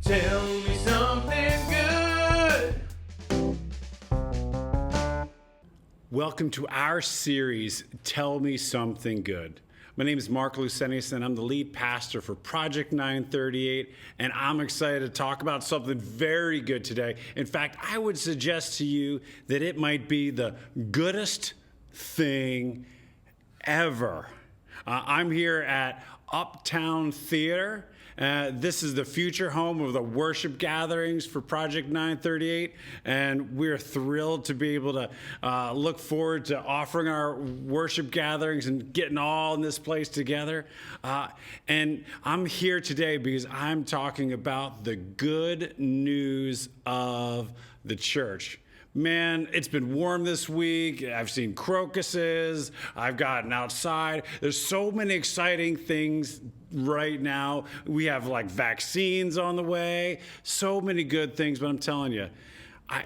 Tell me something good. Welcome to our series, Tell Me Something Good. My name is Marc Lucenius, and I'm the lead pastor for Project 938, and I'm excited to talk about something very good today. In fact, I would suggest to you that it might be the goodest thing ever. I'm here at Uptown Theater. This is the future home of the worship gatherings for Project 938, and we're thrilled to be able to look forward to offering our worship gatherings and getting all in this place together. And I'm here today because I'm talking about the good news of the church. Man, it's been warm this week. I've seen crocuses. I've gotten outside. There's so many exciting things right now. We have like vaccines on the way. So many good things, but I'm telling you,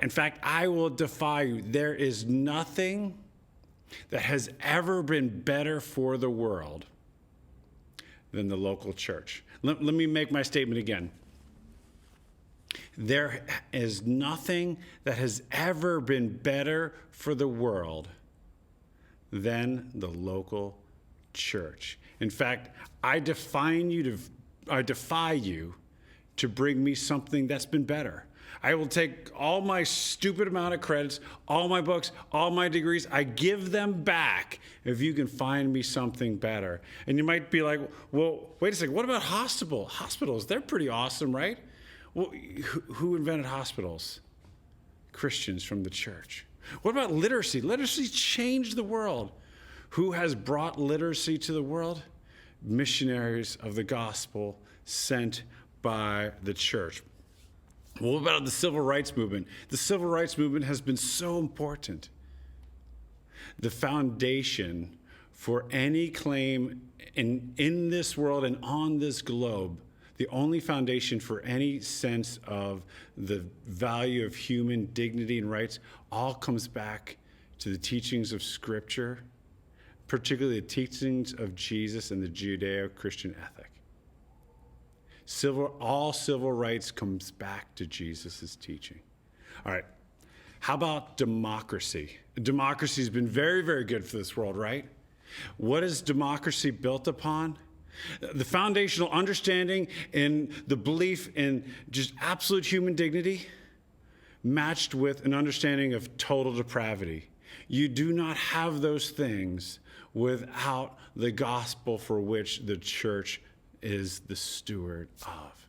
in fact, I will defy you. There is nothing that has ever been better for the world than the local church. Let me make my statement again. There is nothing that has ever been better for the world than the local church. In fact, I defy you to bring me something that's been better. I will take all my stupid amount of credits, all my books, all my degrees, I give them back if you can find me something better. And you might be like, well, wait a second, what about hospitals? They're pretty awesome, right? Well, who invented hospitals? Christians from the church. What about literacy? Literacy changed the world. Who has brought literacy to the world? Missionaries of the gospel sent by the church. What about the civil rights movement? The civil rights movement has been so important. The foundation for any claim in this world and on this globe, the only foundation for any sense of the value of human dignity and rights all comes back to the teachings of Scripture, particularly the teachings of Jesus and the Judeo-Christian ethic. All civil rights comes back to Jesus' teaching. All right, how about democracy? Democracy has been very, very good for this world, right? What is democracy built upon? The foundational understanding and the belief in just absolute human dignity matched with an understanding of total depravity. You do not have those things without the gospel for which the church is the steward of.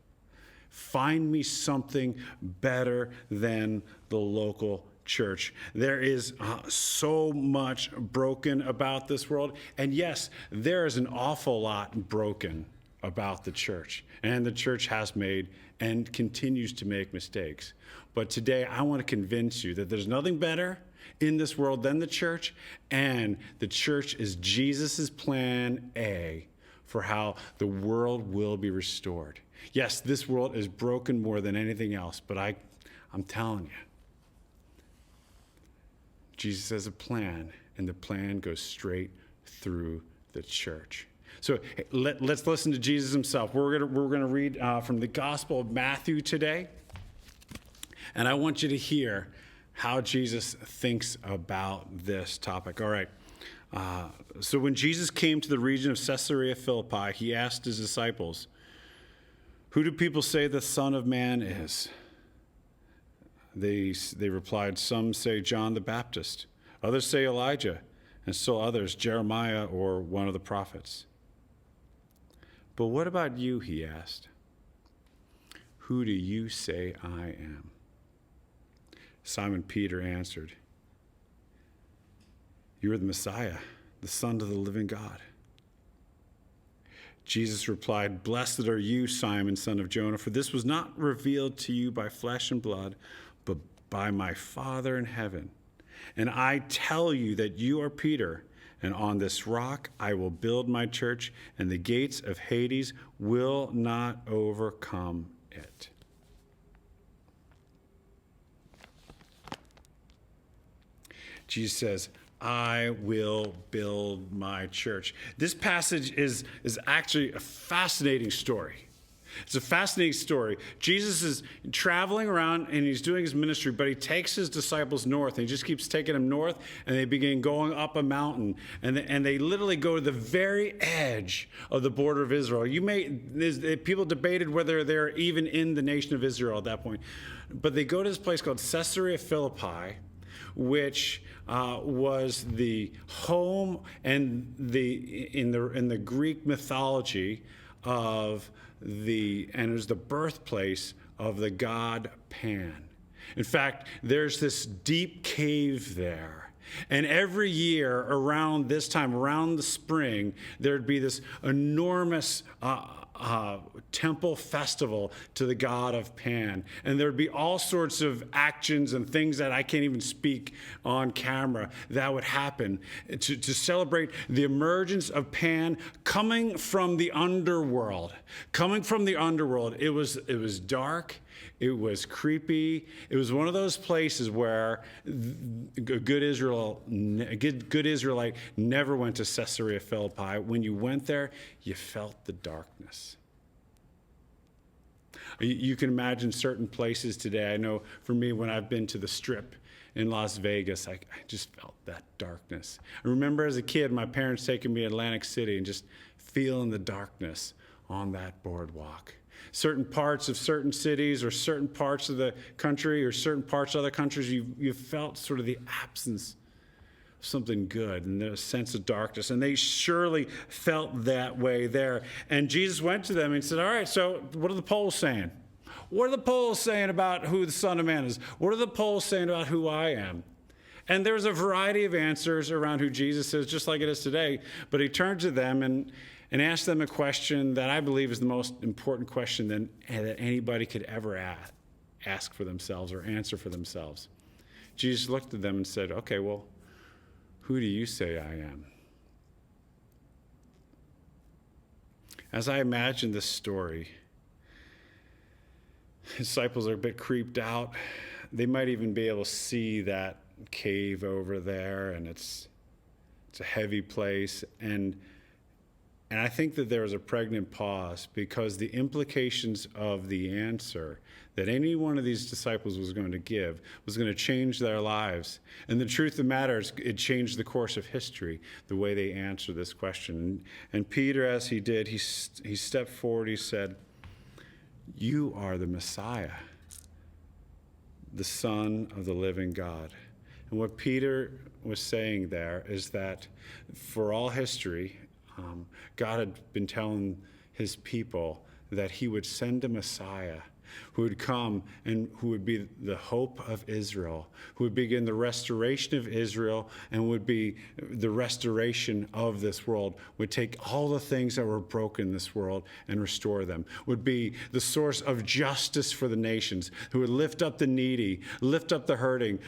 Find me something better than the local church. There is so much broken about this world. And yes, there is an awful lot broken about the church. And the church has made and continues to make mistakes. But today, I want to convince you that there's nothing better in this world than the church. And the church is Jesus' plan A for how the world will be restored. Yes, this world is broken more than anything else, but I'm telling you, Jesus has a plan, and the plan goes straight through the church. So let's listen to Jesus himself. We're gonna read from the Gospel of Mathew today, and I want you to hear how Jesus thinks about this topic. All right. So when Jesus came to the region of Caesarea Philippi, he asked his disciples, "Who do people say the Son of Man is?" They replied, "Some say John the Baptist, others say Elijah, and still others Jeremiah or one of the prophets." "But what about you?" he asked. "Who do you say I am?" Simon Peter answered, "You are the Messiah, the Son of the living God." Jesus replied, "Blessed are you, Simon, son of Jonah, for this was not revealed to you by flesh and blood, but by my Father in heaven. And I tell you that you are Peter, and on this rock I will build my church, and the gates of Hades will not overcome it." Jesus says, "I will build my church." This passage is actually a fascinating story. It's a fascinating story. Jesus is traveling around and he's doing his ministry, but he takes his disciples north and he just keeps taking them north, and they begin going up a mountain, and they literally go to the very edge of the border of Israel. People debated whether they're even in the nation of Israel at that point, but they go to this place called Caesarea Philippi, which was the home and in the Greek mythology and it was the birthplace of the god Pan. In fact, there's this deep cave there. And every year around this time, around the spring, there'd be this enormous temple festival to the god of Pan. And there'd be all sorts of actions and things that I can't even speak on camera that would happen to celebrate the emergence of Pan coming from the underworld. Coming from the underworld. It was dark. It was creepy. It was one of those places where a good Israelite never went to Caesarea Philippi. When you went there, you felt the darkness. You can imagine certain places today. I know for me, when I've been to the Strip in Las Vegas, I just felt that darkness. I remember as a kid, my parents taking me to Atlantic City and just feeling the darkness on that boardwalk. Certain parts of certain cities or certain parts of the country or certain parts of other countries, you felt sort of the absence of something good and the sense of darkness. And they surely felt that way there. And Jesus went to them and said, all right, so what are the polls saying? What are the polls saying about who the Son of Man is? What are the polls saying about who I am? And there's a variety of answers around who Jesus is, just like it is today. But he turned to them and asked them a question that I believe is the most important question that anybody could ever ask for themselves or answer for themselves. Jesus looked at them and said, okay, well, who do you say I am? As I imagine this story, his disciples are a bit creeped out. They might even be able to see that cave over there, and it's a heavy place. And I think that there was a pregnant pause, because the implications of the answer that any one of these disciples was going to give was going to change their lives. And the truth of the matter is, it changed the course of history, the way they answered this question. And Peter, as he did, he stepped forward, he said, "You are the Messiah, the Son of the living God." And what Peter was saying there is that for all history, God had been telling his people that he would send a Messiah who would come and who would be the hope of Israel, who would begin the restoration of Israel and would be the restoration of this world, would take all the things that were broken in this world and restore them, would be the source of justice for the nations, who would lift up the needy, lift up the hurting,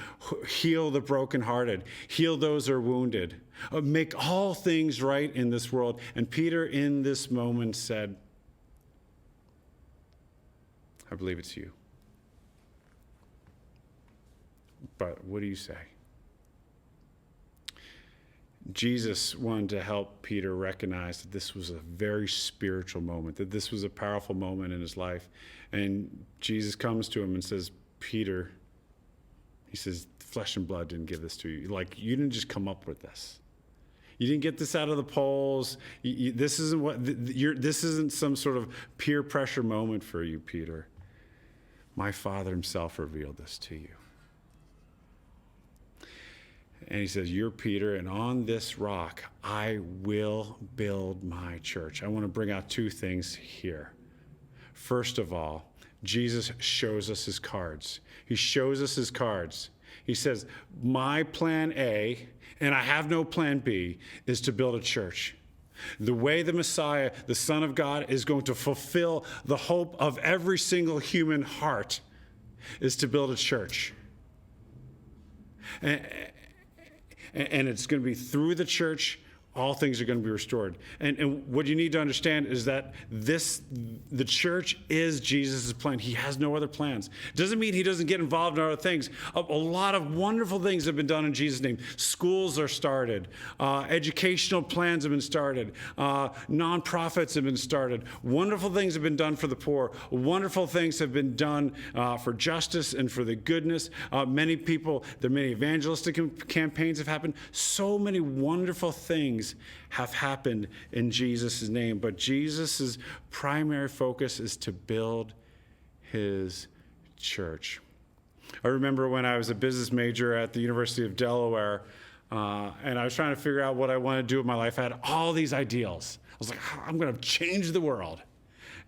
heal the brokenhearted, heal those who are wounded, make all things right in this world. And Peter, in this moment, said, I believe it's you. But what do you say? Jesus wanted to help Peter recognize that this was a very spiritual moment, that this was a powerful moment in his life. And Jesus comes to him and says, Peter, he says, flesh and blood didn't give this to you. Like, you didn't just come up with this. You didn't get this out of the polls. This isn't some sort of peer pressure moment for you, Peter. My Father himself revealed this to you. And he says, you're Peter, and on this rock I will build my church. I want to bring out two things here. First of all, Jesus shows us his cards. He shows us his cards. He says, my plan A, and I have no plan B, is to build a church. The way the Messiah, the Son of God, is going to fulfill the hope of every single human heart is to build a church. And it's going to be through the church all things are going to be restored. And what you need to understand is that the church is Jesus' plan. He has no other plans. Doesn't mean he doesn't get involved in other things. A lot of wonderful things have been done in Jesus' name. Schools are started. Educational plans have been started. Nonprofits have been started. Wonderful things have been done for the poor. Wonderful things have been done for justice and for the goodness. Many evangelistic campaigns have happened. So many wonderful things have happened in Jesus' name, but Jesus' primary focus is to build his church. I remember when I was a business major at the University of Delaware, and I was trying to figure out what I wanted to do with my life. I had all these ideals. I was like, I'm going to change the world.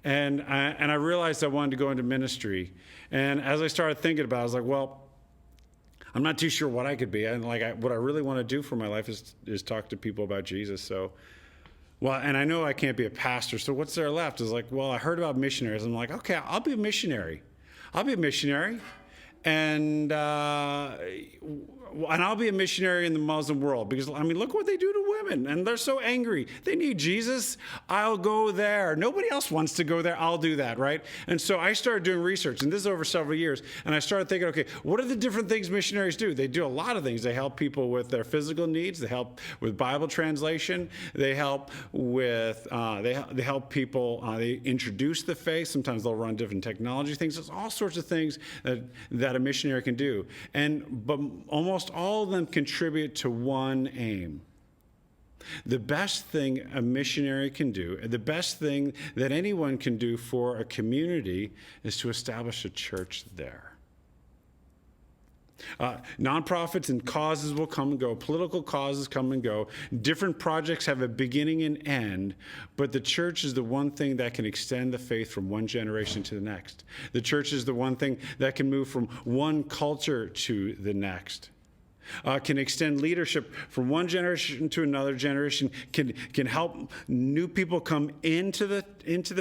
And I realized I wanted to go into ministry. And as I started thinking about it, I was like, well, I'm not too sure what I could be. And what I really want to do for my life is talk to people about Jesus. So, and I know I can't be a pastor. So what's there left? Is like, well, I heard about missionaries. I'm like, okay, I'll be a missionary. And I'll be a missionary in the Muslim world because, look what they do to women. And they're so angry. They need Jesus. I'll go there. Nobody else wants to go there. I'll do that, right? And so I started doing research, and this is over several years. And I started thinking, okay, what are the different things missionaries do? They do a lot of things. They help people with their physical needs. They help with Bible translation. They help with, they help people, they introduce the faith. Sometimes they'll run different technology things. There's all sorts of things that a missionary can do. But almost all of them contribute to one aim. The best thing a missionary can do, the best thing that anyone can do for a community is to establish a church there. Nonprofits and causes will come and go. Political causes come and go. Different projects have a beginning and end, but the church is the one thing that can extend the faith from one generation to the next. The church is the one thing that can move from one culture to the next. Can extend leadership from one generation to another generation, can help new people come into the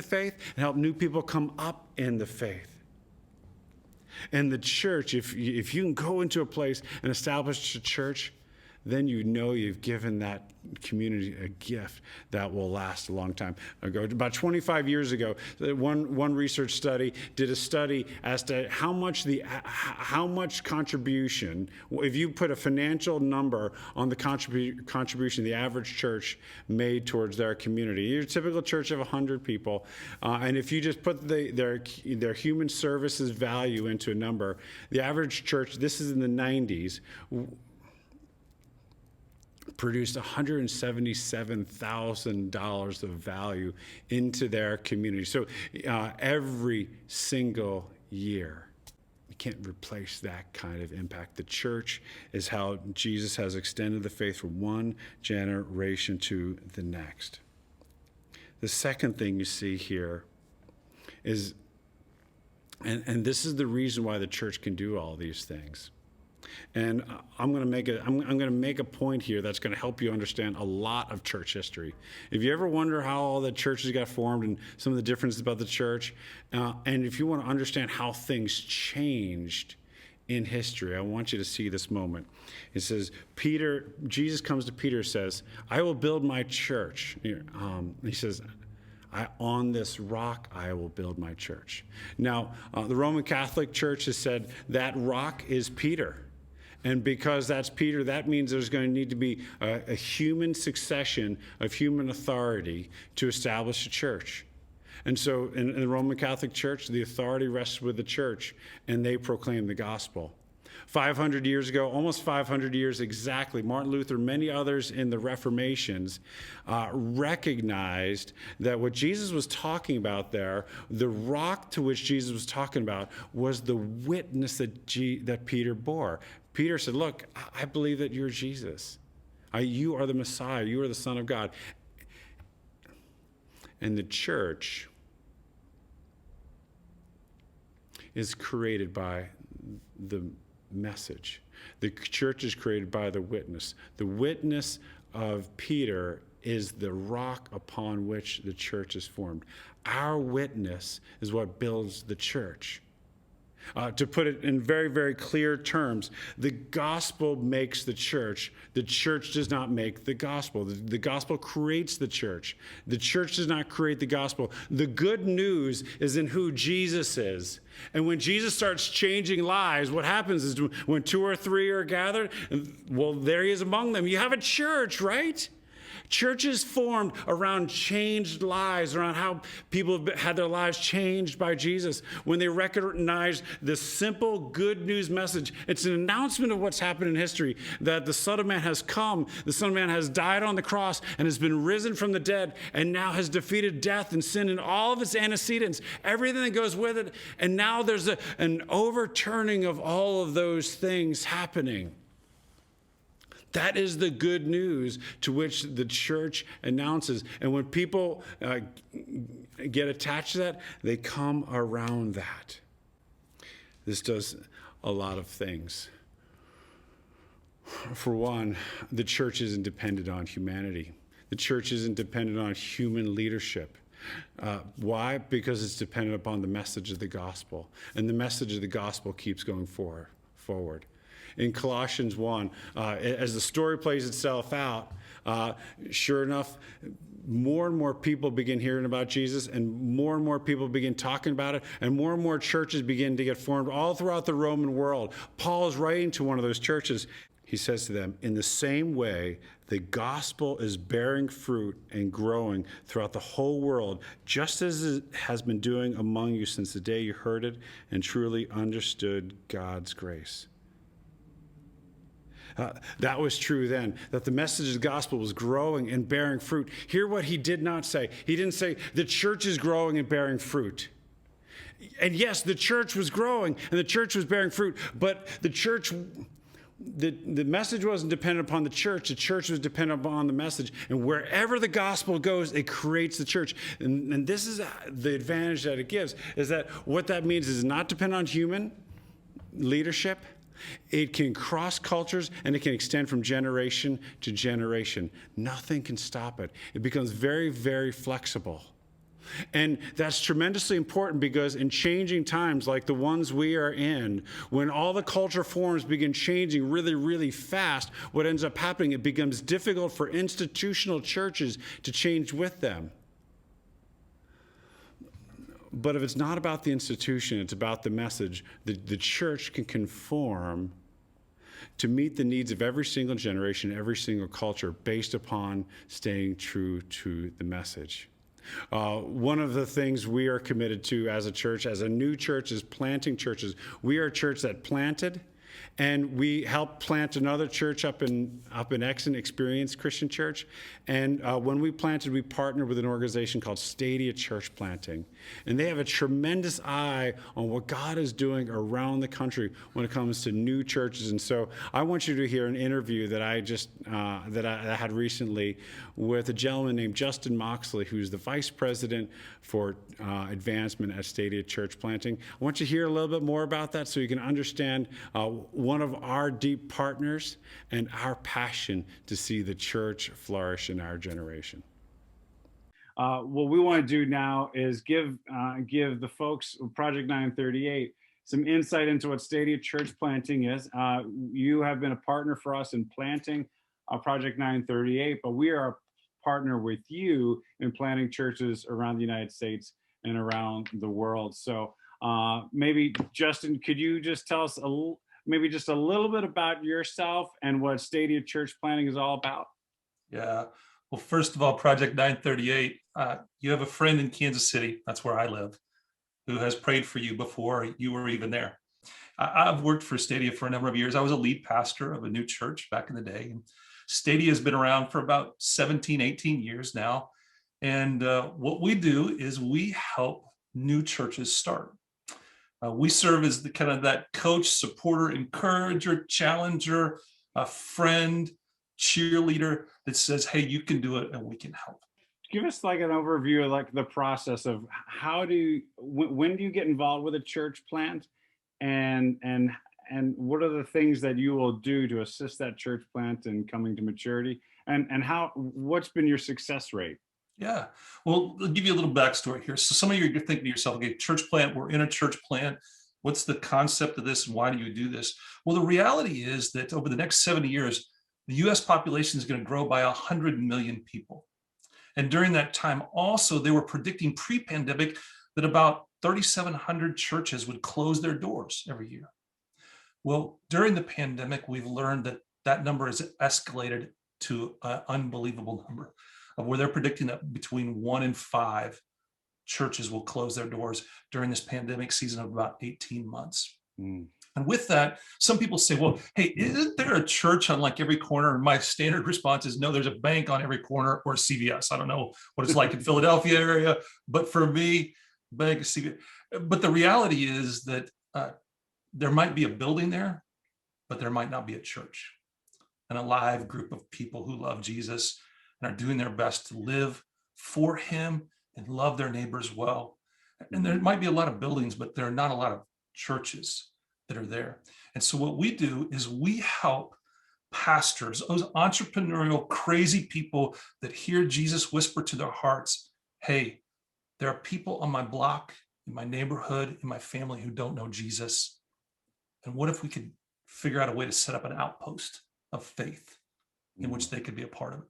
faith and help new people come up in the faith. And the church, if you can go into a place and establish a church, then you know you've given that community a gift that will last a long time. About 25 years ago, one research study did a study as to how much contribution, if you put a financial number on the contribution the average church made towards their community. Your typical church of 100 people, and if you just put their human services value into a number, the average church, this is in the 90s, produced $177,000 of value into their community. So every single year, you can't replace that kind of impact. The church is how Jesus has extended the faith from one generation to the next. The second thing you see here is, and this is the reason why the church can do all these things. And I'm going to make a point here that's going to help you understand a lot of church history. If you ever wonder how all the churches got formed and some of the differences about the church, and if you want to understand how things changed in history, I want you to see this moment. It says, Jesus comes to Peter and says, I will build my church. He says, on this rock, I will build my church. Now, the Roman Catholic Church has said that rock is Peter. And because that's Peter, that means there's going to need to be a human succession of human authority to establish a church. And so in the Roman Catholic Church, the authority rests with the church, and they proclaim the gospel. 500 years ago, almost 500 years exactly, Martin Luther, many others in the Reformations recognized that what Jesus was talking about there, the rock to which Jesus was talking about, was the witness that Peter bore. Peter said, look, I believe that you're Jesus. You are the Messiah. You are the Son of God. And the church is created by the message. The church is created by the witness. The witness of Peter is the rock upon which the church is formed. Our witness is what builds the church. To put it in very, very clear terms, the gospel makes the church. The church does not make the gospel. The gospel creates the church. The church does not create the gospel. The good news is in who Jesus is. And when Jesus starts changing lives, what happens is when two or three are gathered, well, there he is among them. You have a church, right? Churches formed around changed lives, around how people have had their lives changed by Jesus. When they recognize the simple good news message, it's an announcement of what's happened in history, that the Son of Man has come, the Son of Man has died on the cross and has been risen from the dead and now has defeated death and sin and all of its antecedents, everything that goes with it. And now there's an overturning of all of those things happening. That is the good news to which the church announces. And when people get attached to that, they come around that. This does a lot of things. For one, the church isn't dependent on humanity. The church isn't dependent on human leadership. Why? Because it's dependent upon the message of the gospel. And the message of the gospel keeps going forward. In Colossians 1, as the story plays itself out, sure enough, more and more people begin hearing about Jesus, and more people begin talking about it, and more churches begin to get formed all throughout the Roman world. Paul is writing to one of those churches. He says to them, in the same way, the gospel is bearing fruit and growing throughout the whole world, just as it has been doing among you since the day you heard it and truly understood God's grace. That was true then, that the message of the gospel was growing and bearing fruit. Hear what he did not say. He didn't say the church is growing and bearing fruit. And yes, the church was growing and the church was bearing fruit, but the church, the message wasn't dependent upon the church was dependent upon the message. And wherever the gospel goes, it creates the church. And this is the advantage that it gives, is that what that means is not dependent on human leadership. It can cross cultures and it can extend from generation to generation. Nothing can stop it. It becomes very, very flexible. And that's tremendously important because in changing times like the ones we are in, when all the culture forms begin changing really, really fast, what ends up happening, it becomes difficult for institutional churches to change with them. But if it's not about the institution, it's about the message, the church can conform to meet the needs of every single generation, every single culture, based upon staying true to the message. One of the things we are committed to as a church, as a new church, is planting churches. We are a church that planted, and we helped plant another church up in Exton, Experience Christian Church. And when we planted, we partnered with an organization called Stadia Church Planting. And they have a tremendous eye on what God is doing around the country when it comes to new churches. And so I want you to hear an interview that I had recently with a gentleman named Justin Moxley, who's the vice president for advancement at Stadia Church Planting. I want you to hear a little bit more about that so you can understand one of our deep partners and our passion to see the church flourish in our generation. What we want to do now is give the folks of Project 938 some insight into what Stadia Church Planting is. You have been a partner for us in planting Project 938, but we are a partner with you in planting churches around the United States and around the world. So maybe, Justin, could you just tell us maybe just a little bit about yourself and what Stadia Church Planting is all about? Yeah. Well, first of all, Project 938, you have a friend in Kansas City, that's where I live, who has prayed for you before you were even there. I've worked for Stadia for a number of years. I was a lead pastor of a new church back in the day. And Stadia has been around for about 17, 18 years now. And what we do is we help new churches start. We serve as the kind of that coach, supporter, encourager, challenger, a friend, cheerleader that says, hey, you can do it and we can help. Give us like an overview of like the process of when do you get involved with a church plant, and what are the things that you will do to assist that church plant in coming to maturity, and what's been your success rate? Yeah, well, I'll give you a little backstory here. So some of you are thinking to yourself, okay, church plant, we're in a church plant. What's the concept of this and why do you do this? Well, the reality is that over the next 70 years, the US population is going to grow by 100 million people. And during that time also, they were predicting pre-pandemic that about 3,700 churches would close their doors every year. Well, during the pandemic, we've learned that that number has escalated to an unbelievable number of where they're predicting that between 1 and 5 churches will close their doors during this pandemic season of about 18 months. And with that, some people say, well, hey, isn't there a church on like every corner? And my standard response is no, there's a bank on every corner or CVS. I don't know what it's like in Philadelphia area, but for me, bank is CVS. But the reality is that there might be a building there, but there might not be a church, an alive group of people who love Jesus and are doing their best to live for him and love their neighbors well. And there might be a lot of buildings, but there are not a lot of churches that are there. And so what we do is we help pastors, those entrepreneurial, crazy people that hear Jesus whisper to their hearts, hey, there are people on my block, in my neighborhood, in my family who don't know Jesus. And what if we could figure out a way to set up an outpost of faith in which they could be a part of it?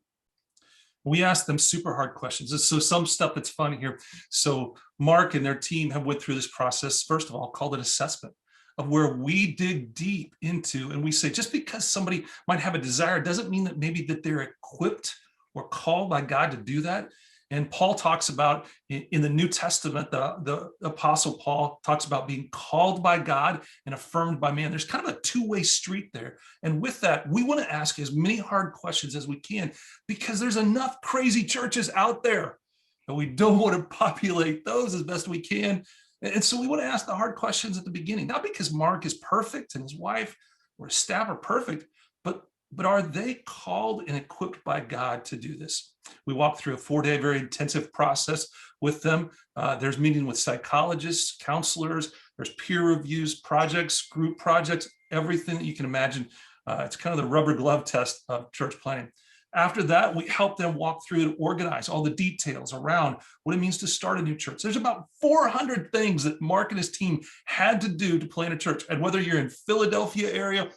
We ask them super hard questions. And so some stuff that's fun here. So Marc and their team have went through this process, first of all, called an assessment of where we dig deep into, and we say, just because somebody might have a desire doesn't mean that maybe that they're equipped or called by God to do that. And Paul talks about in the New Testament, the Apostle Paul talks about being called by God and affirmed by man. There's kind of a two-way street there. And with that, we want to ask as many hard questions as we can, because there's enough crazy churches out there, and we don't want to populate those as best we can. And so we want to ask the hard questions at the beginning, not because Marc is perfect and his wife or his staff are perfect, but are they called and equipped by God to do this? We walk through a 4-day, very intensive process with them. There's meeting with psychologists, counselors, there's peer reviews, projects, group projects, everything that you can imagine. It's kind of the rubber glove test of church planning. After that, we help them walk through and organize all the details around what it means to start a new church. There's about 400 things that Marc and his team had to do to plant a church. And whether you're in Philadelphia area,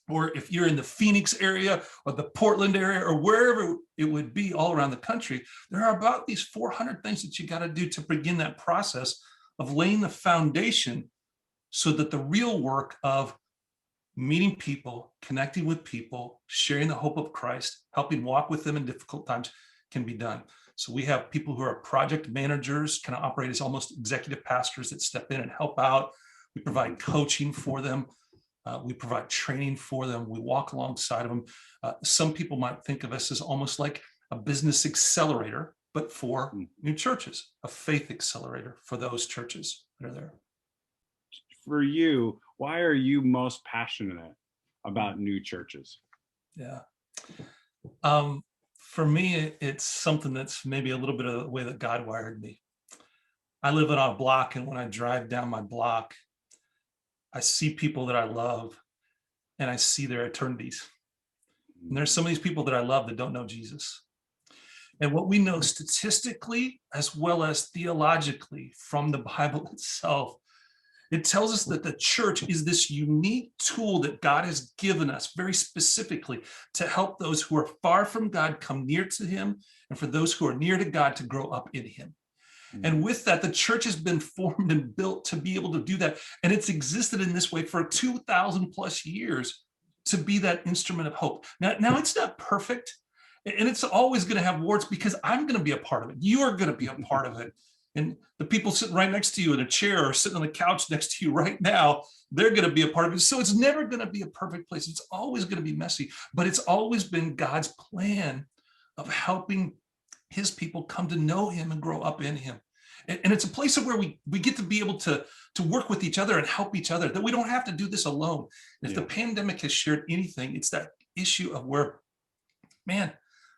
or if you're in the Phoenix area or the Portland area or wherever it would be all around the country, there are about these 400 things that you got to do to begin that process of laying the foundation so that the real work of meeting people, connecting with people, sharing the hope of Christ, helping walk with them in difficult times can be done. So we have people who are project managers, kind of operate as almost executive pastors that step in and help out. We provide coaching for them. We provide training for them. We walk alongside of them. Some people might think of us as almost like a business accelerator, but for new churches, a faith accelerator for those churches that are there. For you, why are you most passionate about new churches? Yeah. For me, it's something that's maybe a little bit of the way that God wired me. I live on a block, and when I drive down my block, I see people that I love, and I see their eternities. And there's some of these people that I love that don't know Jesus. And what we know statistically, as well as theologically from the Bible itself, it tells us that the church is this unique tool that God has given us very specifically to help those who are far from God come near to him, and for those who are near to God to grow up in him. And with that, the church has been formed and built to be able to do that. And it's existed in this way for 2,000 plus years to be that instrument of hope. Now it's not perfect, and it's always going to have warts, because I'm going to be a part of it. You are going to be a part of it. And the people sitting right next to you in a chair or sitting on the couch next to you right now, they're going to be a part of it. So it's never going to be a perfect place. It's always going to be messy, but it's always been God's plan of helping his people come to know him and grow up in him. And it's a place where we get to be able to work with each other and help each other, that we don't have to do this alone. If the pandemic has shared anything, it's that issue of where, man,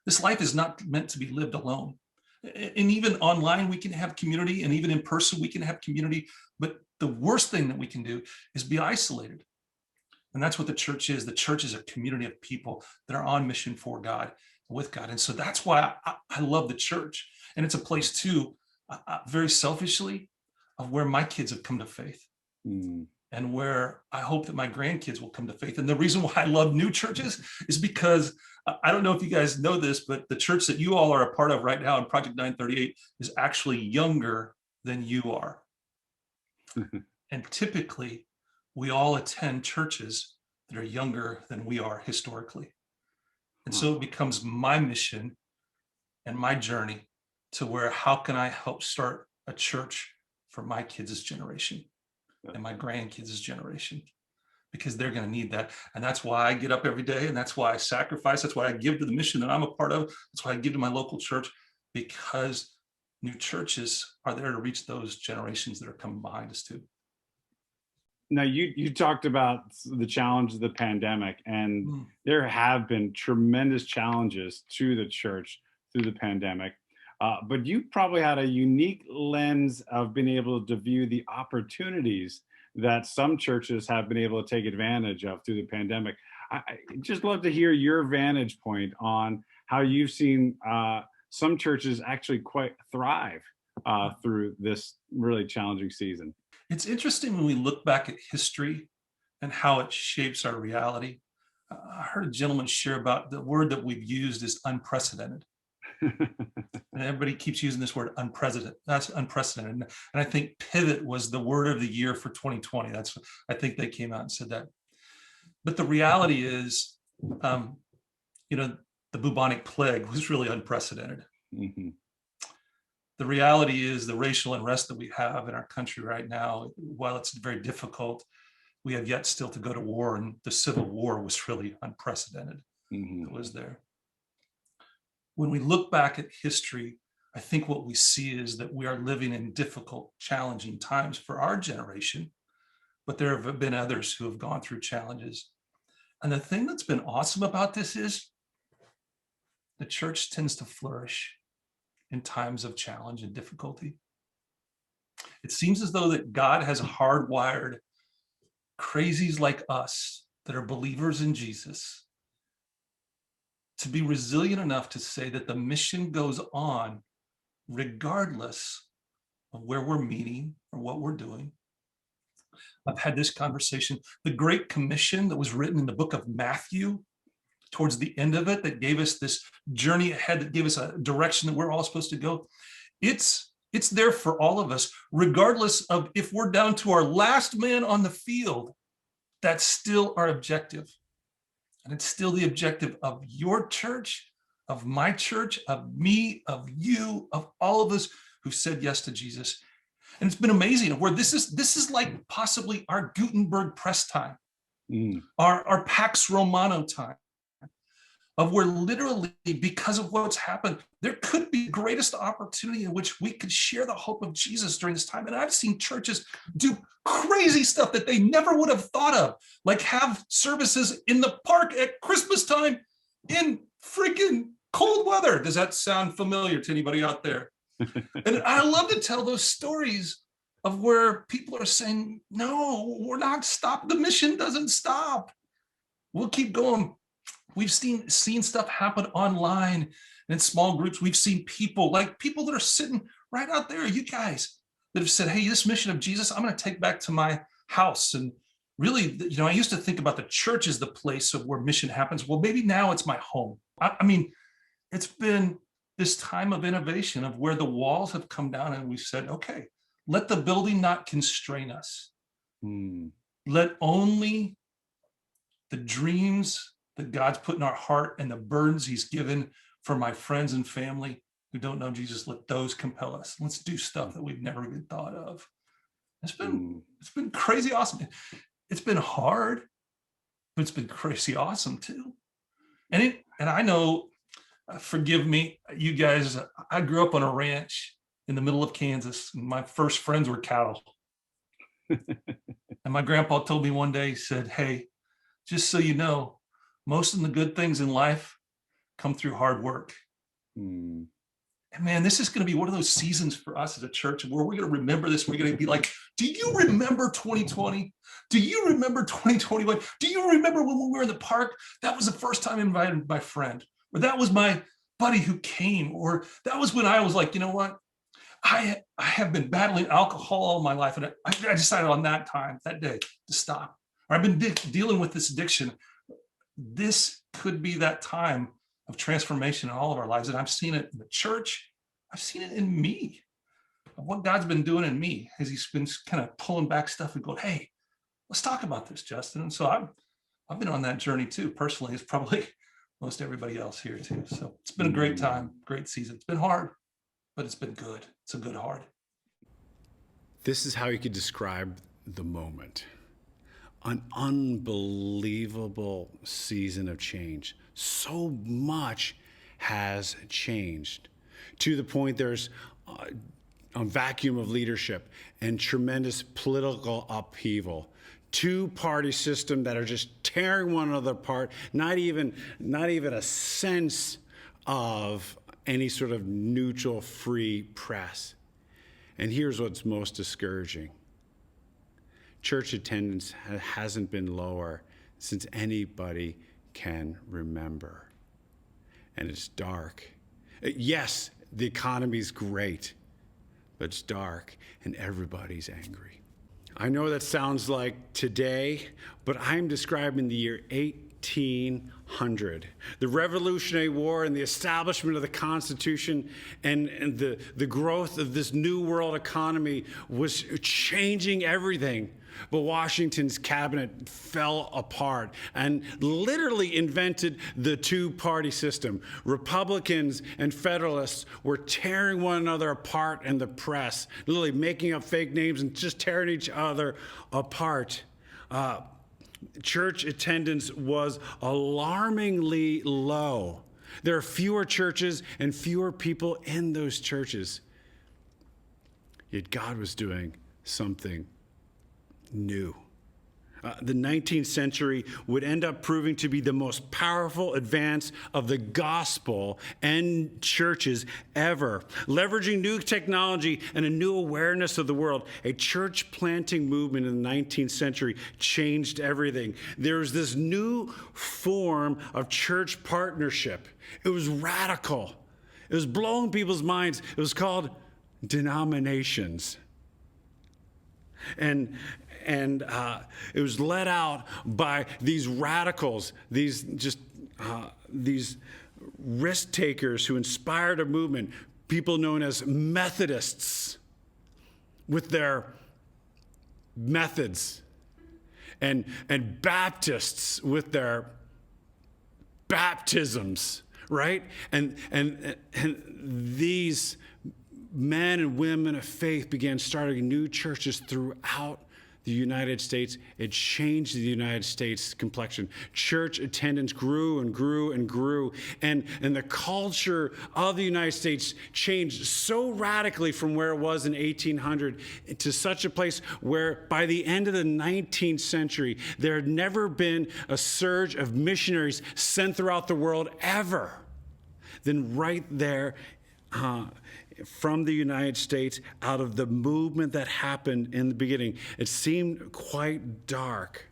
this life is not meant to be lived alone. And even online, we can have community, and even in person, we can have community. But the worst thing that we can do is be isolated. And that's what the church is. The church is a community of people that are on mission for God, with God. And so that's why I love the church. And it's a place too, very selfishly, of where my kids have come to faith. Mm. and where I hope that my grandkids will come to faith. And the reason why I love new churches is because I don't know if you guys know this, but the church that you all are a part of right now in Project 938 is actually younger than you are. And typically, we all attend churches that are younger than we are historically. And so it becomes my mission and my journey to where, how can I help start a church for my kids' generation and my grandkids' generation? Because they're going to need that. And that's why I get up every day, and that's why I sacrifice. That's why I give to the mission that I'm a part of. That's why I give to my local church, because new churches are there to reach those generations that are coming behind us too. Now, you talked about the challenge of the pandemic, and there have been tremendous challenges to the church through the pandemic. But you probably had a unique lens of being able to view the opportunities that some churches have been able to take advantage of through the pandemic. I just love to hear your vantage point on how you've seen some churches actually quite thrive through this really challenging season. It's interesting when we look back at history and how it shapes our reality. I heard a gentleman share about the word that we've used is unprecedented. And everybody keeps using this word unprecedented. That's unprecedented. And I think pivot was the word of the year for 2020. I think they came out and said that. But the reality is, the bubonic plague was really unprecedented. Mm-hmm. The reality is the racial unrest that we have in our country right now, while it's very difficult, we have yet still to go to war, and the Civil War was really unprecedented. Mm-hmm. It was there. When we look back at history, I think what we see is that we are living in difficult, challenging times for our generation, but there have been others who have gone through challenges. And the thing that's been awesome about this is the church tends to flourish in times of challenge and difficulty. It seems as though that God has hardwired crazies like us that are believers in Jesus to be resilient enough to say that the mission goes on regardless of where we're meeting or what we're doing. I've had this conversation. The Great Commission that was written in the book of Mathew, towards the end of it, that gave us this journey ahead, that gave us a direction that we're all supposed to go. It's there for all of us, regardless of if we're down to our last man on the field. That's still our objective. And it's still the objective of your church, of my church, of me, of you, of all of us who said yes to Jesus. And it's been amazing where this is like possibly our Gutenberg press time, our Pax Romana time, of where literally, because of what's happened, there could be the greatest opportunity in which we could share the hope of Jesus during this time. And I've seen churches do crazy stuff that they never would have thought of, like have services in the park at Christmas time in freaking cold weather. Does that sound familiar to anybody out there? And I love to tell those stories of where people are saying, no, we're not stopped. The mission doesn't stop. We'll keep going. We've seen stuff happen online and in small groups. We've seen people that are sitting right out there, you guys, that have said, hey, this mission of Jesus, I'm going to take back to my house. And really, I used to think about the church as the place of where mission happens. Well, maybe now it's my home. I mean, it's been this time of innovation of where the walls have come down and we've said, okay, let the building not constrain us. Let only the dreams that God's put in our heart and the burdens he's given for my friends and family who don't know Jesus, let those compel us. Let's do stuff that we've never even thought of. It's been crazy awesome. It's been hard, but it's been crazy awesome too. And I know, forgive me, you guys, I grew up on a ranch in the middle of Kansas. And my first friends were cattle. And my grandpa told me one day, he said, hey, just so you know, most of the good things in life come through hard work. And man, this is going to be one of those seasons for us as a church where we're going to remember this. We're going to be like, do you remember 2020? Do you remember 2021? Do you remember when we were in the park? That was the first time I invited my friend, or that was my buddy who came, or that was when I was like, you know what? I have been battling alcohol all my life, and I decided on that day, to stop. Or I've been dealing with this addiction. This could be that time of transformation in all of our lives. And I've seen it in the church. I've seen it in me, of what God's been doing in me as he's been kind of pulling back stuff and going, hey, let's talk about this, Justin. And so I've been on that journey too, personally, as probably most everybody else here too. So it's been a great time, great season. It's been hard, but it's been good. It's a good hard. This is how you could describe the moment. An unbelievable season of change. So much has changed to the point there's a vacuum of leadership and tremendous political upheaval. Two-party system that are just tearing one another apart. Not even a sense of any sort of neutral, free press. And here's what's most discouraging. Church attendance hasn't been lower since anybody can remember. And it's dark. Yes, the economy's great, but it's dark and everybody's angry. I know that sounds like today, but I'm describing the year 1800. The Revolutionary War and the establishment of the Constitution and the growth of this new world economy was changing everything. But Washington's cabinet fell apart and literally invented the two-party system. Republicans and Federalists were tearing one another apart in the press, literally making up fake names and just tearing each other apart. Church attendance was alarmingly low. There are fewer churches and fewer people in those churches. Yet God was doing something new. The 19th century would end up proving to be the most powerful advance of the gospel and churches ever. Leveraging new technology and a new awareness of the world, a church planting movement in the 19th century changed everything. There was this new form of church partnership. It was radical. It was blowing people's minds. It was called denominations. And it was led out by these radicals, these risk takers who inspired a movement, people known as Methodists with their methods, and Baptists with their baptisms, right? And these men and women of faith began starting new churches throughout the United States. It changed the United States complexion. Church attendance grew and grew and grew. And the culture of the United States changed so radically from where it was in 1800 to such a place where by the end of the 19th century, there had never been a surge of missionaries sent throughout the world ever. Then right there, from the United States, out of the movement that happened in the beginning, it seemed quite dark.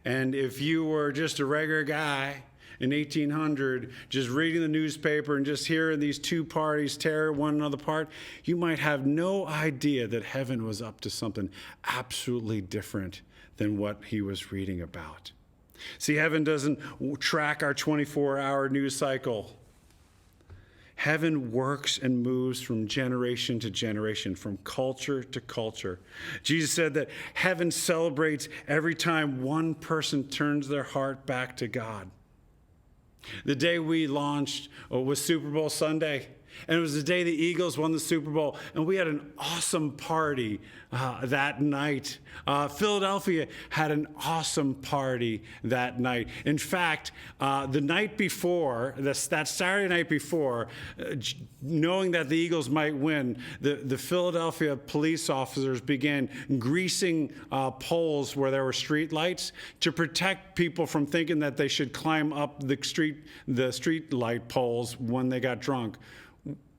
And if you were just a regular guy in 1800, just reading the newspaper and just hearing these two parties tear one another apart, you might have no idea that heaven was up to something absolutely different than what he was reading about. See, heaven doesn't track our 24-hour news cycle. Heaven works and moves from generation to generation, from culture to culture. Jesus said that heaven celebrates every time one person turns their heart back to God. The day we launched was Super Bowl Sunday, and it was the day the Eagles won the Super Bowl, and we had an awesome party that night. Philadelphia had an awesome party that night. In fact, the night before, that Saturday night before, knowing that the Eagles might win, the Philadelphia police officers began greasing poles where there were street lights to protect people from thinking that they should climb up the street light poles when they got drunk,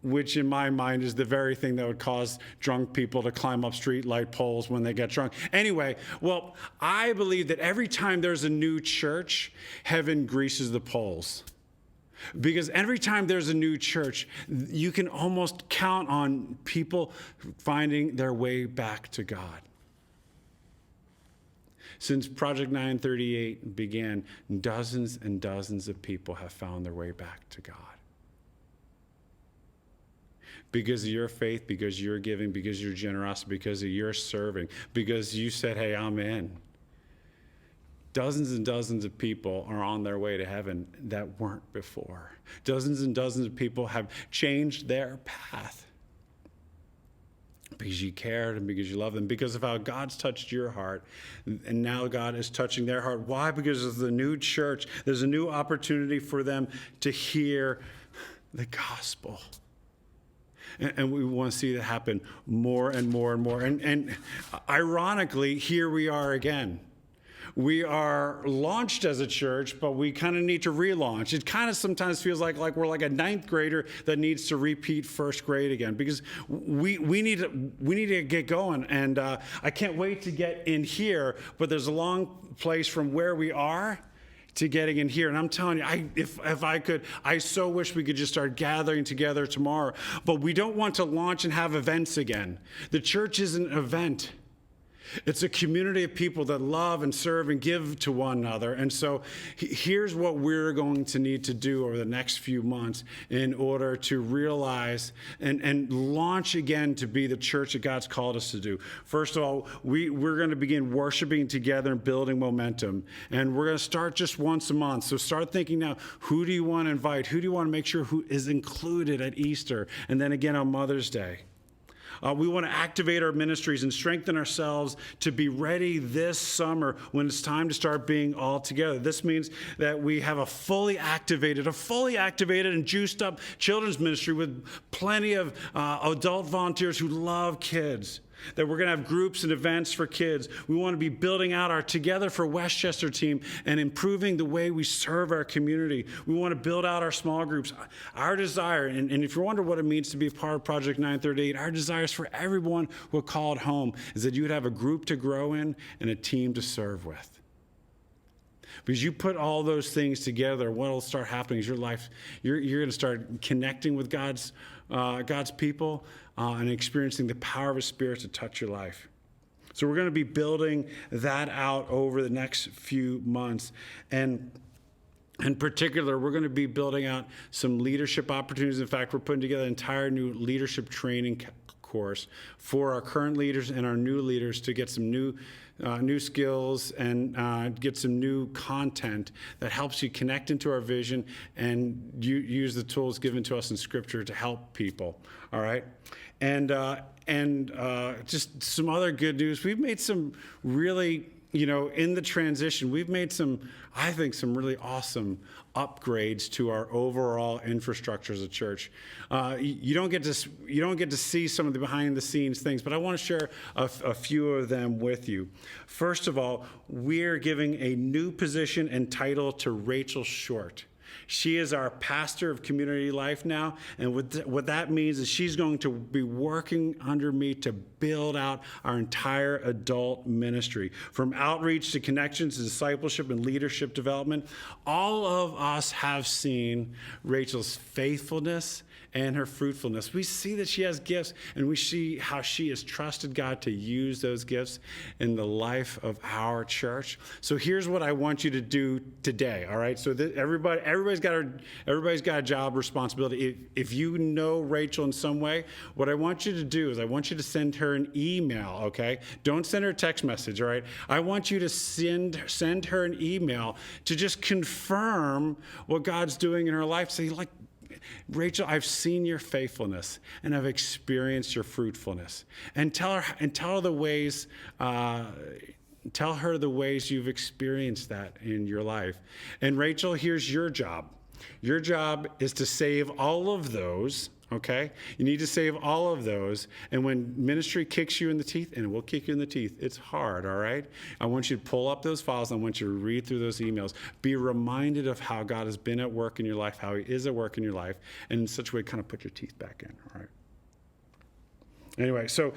which in my mind is the very thing that would cause drunk people to climb up street light poles when they get drunk. Anyway, well, I believe that every time there's a new church, heaven greases the poles. Because every time there's a new church, you can almost count on people finding their way back to God. Since Project 938 began, dozens and dozens of people have found their way back to God. Because of your faith, because of your giving, because of your generosity, because of your serving, because you said, hey, I'm in. Dozens and dozens of people are on their way to heaven that weren't before. Dozens and dozens of people have changed their path because you cared and because you love them, because of how God's touched your heart, and now God is touching their heart. Why? Because of the new church. There's a new opportunity for them to hear the gospel. And we want to see that happen more and more and more. And ironically, here we are again. We are launched as a church, but we kind of need to relaunch. It kind of sometimes feels like we're like a ninth grader that needs to repeat first grade again, because we need to get going. And I can't wait to get in here, but there's a long place from where we are to getting in here. And I'm telling you, if I could, I so wish we could just start gathering together tomorrow. But we don't want to launch and have events again. The church is an event. It's a community of people that love and serve and give to one another. And so here's what we're going to need to do over the next few months in order to realize and launch again to be the church that God's called us to do. First of all, we're going to begin worshiping together and building momentum. And we're going to start just once a month. So start thinking now, who do you want to invite? Who do you want to make sure who is included at Easter? And then again on Mother's Day. We want to activate our ministries and strengthen ourselves to be ready this summer when it's time to start being all together. This means that we have a fully activated and juiced up children's ministry with plenty of adult volunteers who love kids. That we're going to have groups and events for kids. We want to be building out our Together for Westchester team and improving the way we serve our community. We want to build out our small groups. Our desire, and if you wonder what it means to be a part of Project 938, our desire is for everyone who are called home is that you would have a group to grow in and a team to serve with. Because you put all those things together, what will start happening is your life, you're going to start connecting with God's people and experiencing the power of His Spirit to touch your life. So we're going to be building that out over the next few months. And in particular, we're going to be building out some leadership opportunities. In fact, we're putting together an entire new leadership training course for our current leaders and our new leaders to get some new skills and get some new content that helps you connect into our vision and use the tools given to us in Scripture to help people. All right, and just some other good news. We've made some really, in the transition, we've made some really awesome upgrades to our overall infrastructure as a church. You don't get to see some of the behind the scenes things, but I want to share a few of them with you. First of all, we're giving a new position and title to Rachel Short. She is our pastor of community life now, and what that means is she's going to be working under me to build out our entire adult ministry, from outreach to connections to discipleship and leadership development. All of us have seen Rachel's faithfulness and her fruitfulness. We see that she has gifts, and we see how she has trusted God to use those gifts in the life of our church. So here's what I want you to do today, all right? So everybody's got a job responsibility. If you know Rachel in some way, what I want you to do is I want you to send her an email, okay? Don't send her a text message, all right? I want you to send her an email to just confirm what God's doing in her life. Say, like, Rachel, I've seen your faithfulness and I've experienced your fruitfulness. And tell her the ways you've experienced that in your life. And Rachel, here's your job. Your job is to save all of those, okay? You need to save all of those. And when ministry kicks you in the teeth, and it will kick you in the teeth, it's hard, all right? I want you to pull up those files. I want you to read through those emails. Be reminded of how God has been at work in your life, how He is at work in your life, and in such a way kind of put your teeth back in, all right? Anyway, so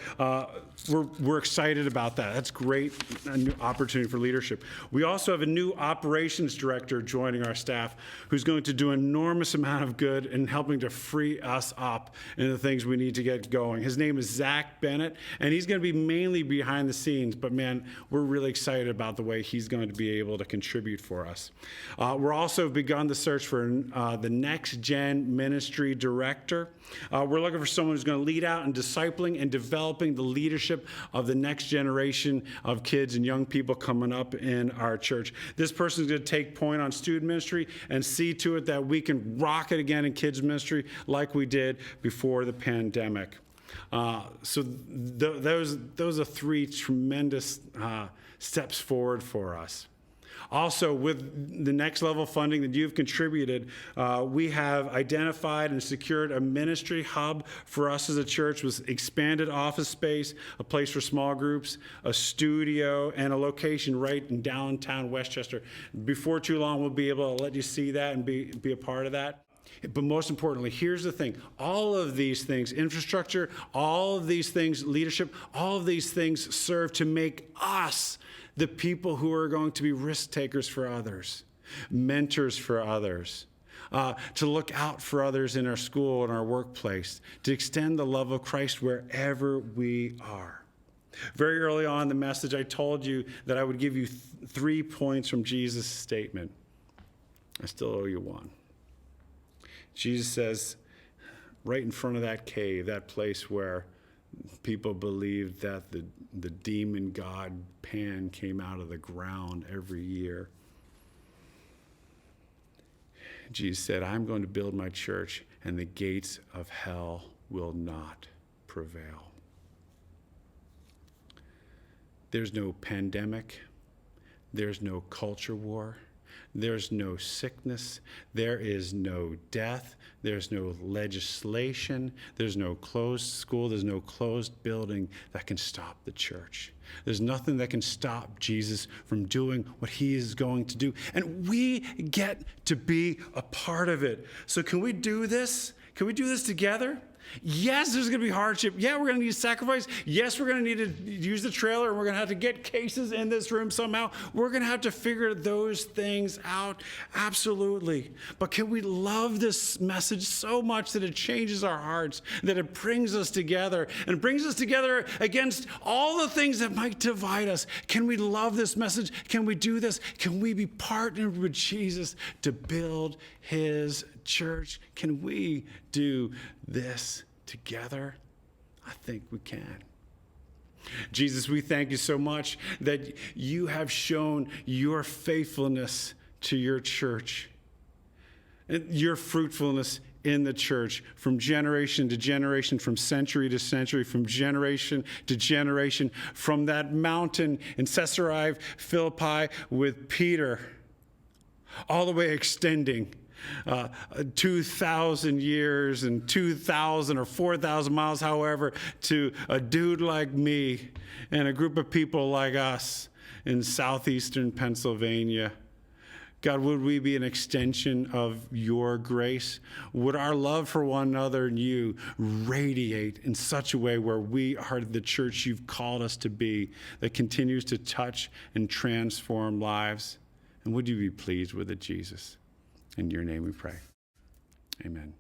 we're excited about that. That's great, a new opportunity for leadership. We also have a new operations director joining our staff who's going to do an enormous amount of good in helping to free us up in the things we need to get going. His name is Zach Bennett, and he's going to be mainly behind the scenes, but man, we're really excited about the way he's going to be able to contribute for us. We're also begun the search for the next gen ministry director. We're looking for someone who's going to lead out in discipling and developing the leadership of the next generation of kids and young people coming up in our church. This person is going to take point on student ministry and see to it that we can rock it again in kids ministry like we did before the pandemic. So those are three tremendous steps forward for us. Also, with the next level funding that you've contributed, we have identified and secured a ministry hub for us as a church with expanded office space, a place for small groups, a studio, and a location right in downtown Westchester. Before too long, we'll be able to let you see that and be a part of that. But most importantly, here's the thing. All of these things, infrastructure, all of these things, leadership, all of these things serve to make us the people who are going to be risk takers for others, mentors for others, to look out for others in our school and our workplace, to extend the love of Christ wherever we are. Very early on in the message, I told you that I would give you 3 points from Jesus' statement. I still owe you one. Jesus says, right in front of that cave, that place where people believed that the demon god Pan came out of the ground every year. Jesus said, I'm going to build my church, and the gates of hell will not prevail. There's no pandemic. There's no culture war. There's no sickness. There is no death. There's no legislation. There's no closed school. There's no closed building that can stop the church. There's nothing that can stop Jesus from doing what he is going to do. And we get to be a part of it. So can we do this? Can we do this together? Yes, there's going to be hardship. Yeah, we're going to need sacrifice. Yes, we're going to need to use the trailer, and we're going to have to get cases in this room somehow. We're going to have to figure those things out. Absolutely. But can we love this message so much that it changes our hearts, that it brings us together and brings us together against all the things that might divide us? Can we love this message? Can we do this? Can we be partnered with Jesus to build his church? Can we do this together? I think we can. Jesus, we thank you so much that you have shown your faithfulness to your church and your fruitfulness in the church from generation to generation, from century to century, from generation to generation, from that mountain in Caesarea Philippi with Peter, all the way extending 2,000 years and 2,000 or 4,000 miles, however, to a dude like me and a group of people like us in southeastern Pennsylvania. God, would we be an extension of your grace? Would our love for one another and you radiate in such a way where we are the church you've called us to be, that continues to touch and transform lives? And would you be pleased with it, Jesus? In your name we pray. Amen.